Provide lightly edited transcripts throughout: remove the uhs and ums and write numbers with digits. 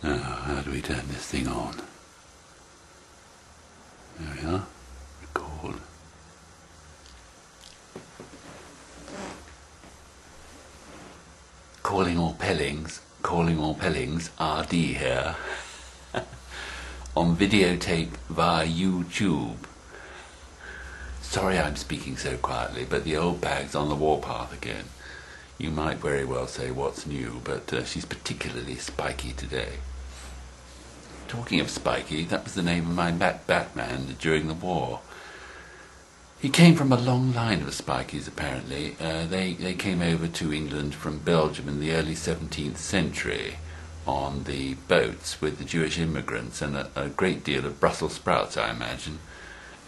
Now, how do we turn this thing on? There we are. Record. Calling all Pellings, RD here. On videotape via YouTube. Sorry I'm speaking so quietly, but the old bag's on the warpath again. You might very well say what's new, but she's particularly spiky today. Talking of Spiky, that was the name of my Batman during the war. He came from a long line of Spikies, apparently. They came over to England from Belgium in the early 17th century on the boats with the Jewish immigrants and a great deal of Brussels sprouts, I imagine.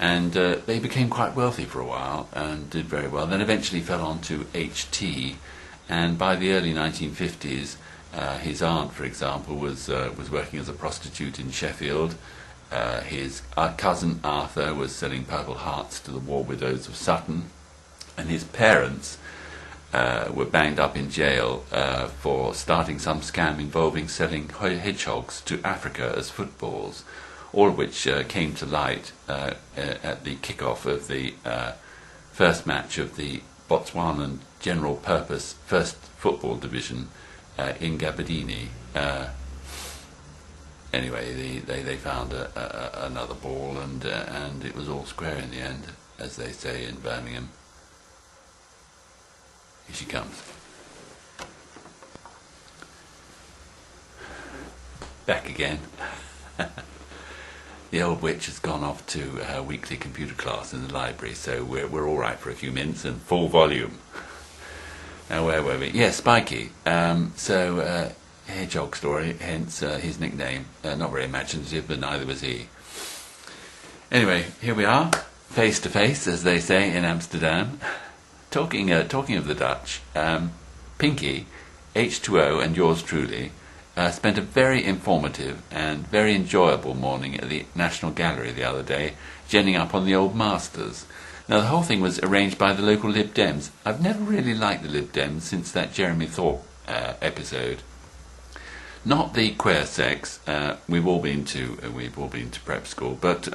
And they became quite wealthy for a while and did very well. Then eventually fell on to HT, and by the early 1950s, his aunt, for example, was working as a prostitute in Sheffield. His cousin Arthur was selling Purple Hearts to the war widows of Sutton, and his parents were banged up in jail for starting some scam involving selling hedgehogs to Africa as footballs, all of which came to light at the kick-off of the first match of the Botswanan General Purpose First Football Division in Gabadini. Anyway, they found another ball, and it was all square in the end, as they say in Birmingham. Here she comes. Back again. The old witch has gone off to her weekly computer class in the library, so we're all right for a few minutes and full volume. Now, where were we? Yeah, Spiky. Hedgehog story, hence his nickname. Not very imaginative, but neither was he. Anyway, here we are, face to face, as they say in Amsterdam. Talking of the Dutch, Pinky, H2O, and yours truly spent a very informative and very enjoyable morning at the National Gallery the other day, genning up on the old masters. Now, the whole thing was arranged by the local Lib Dems. I've never really liked the Lib Dems since that Jeremy Thorpe episode. Not the queer sex. We've all been to prep school, but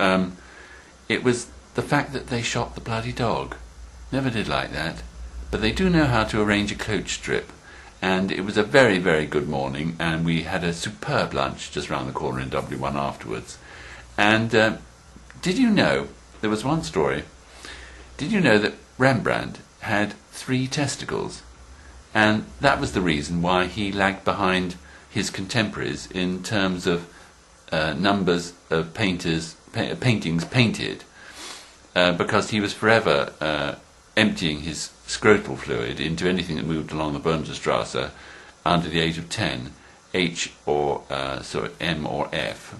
it was the fact that they shot the bloody dog. Never did like that, but they do know how to arrange a coach trip. And it was a very, very good morning, and we had a superb lunch just round the corner in W1 afterwards. And did you know, there was one story, did you know that Rembrandt had 3 testicles? And that was the reason why he lagged behind his contemporaries in terms of numbers of paintings painted, because he was forever emptying his scrotal fluid into anything that moved along the Bundesstrasse under the age of 10, H or M or F.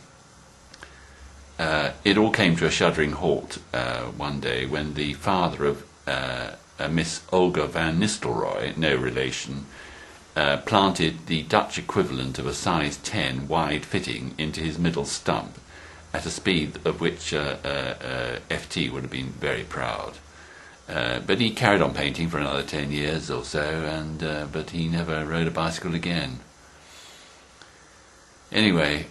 It all came to a shuddering halt one day when the father of Miss Olga van Nistelrooy, no relation, planted the Dutch equivalent of a size 10 wide fitting into his middle stump at a speed of which FT would have been very proud. But he carried on painting for another 10 years or so, and but he never rode a bicycle again. Anyway,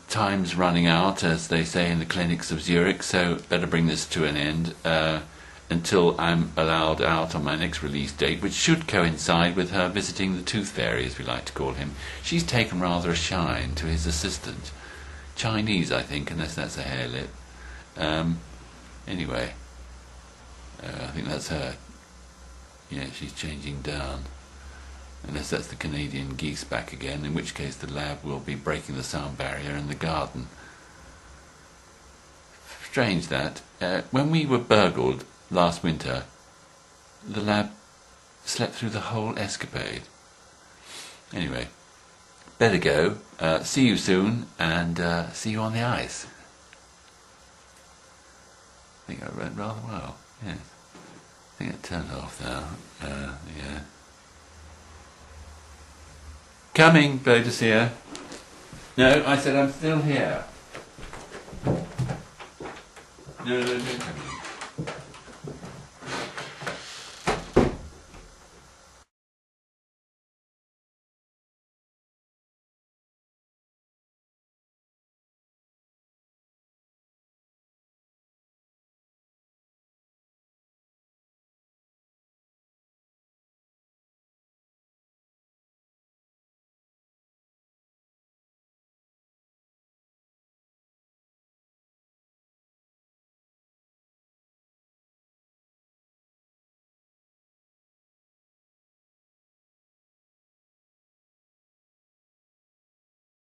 time's running out, as they say in the clinics of Zurich, so better bring this to an end until I'm allowed out on my next release date, which should coincide with her visiting the Tooth Fairy, as we like to call him. She's taken rather a shine to his assistant. Chinese, I think, unless that's a hair lip. Anyway, I think that's her. Yeah, she's changing down. Unless that's the Canadian geese back again, in which case the lab will be breaking the sound barrier in the garden. Strange that. When we were burgled last winter, the lab slept through the whole escapade. Anyway, better go. See you soon, and see you on the ice. I think I read rather well, yes. I think it turned off now. Yeah. Coming, Boadicea. No, I said I'm still here. No, coming.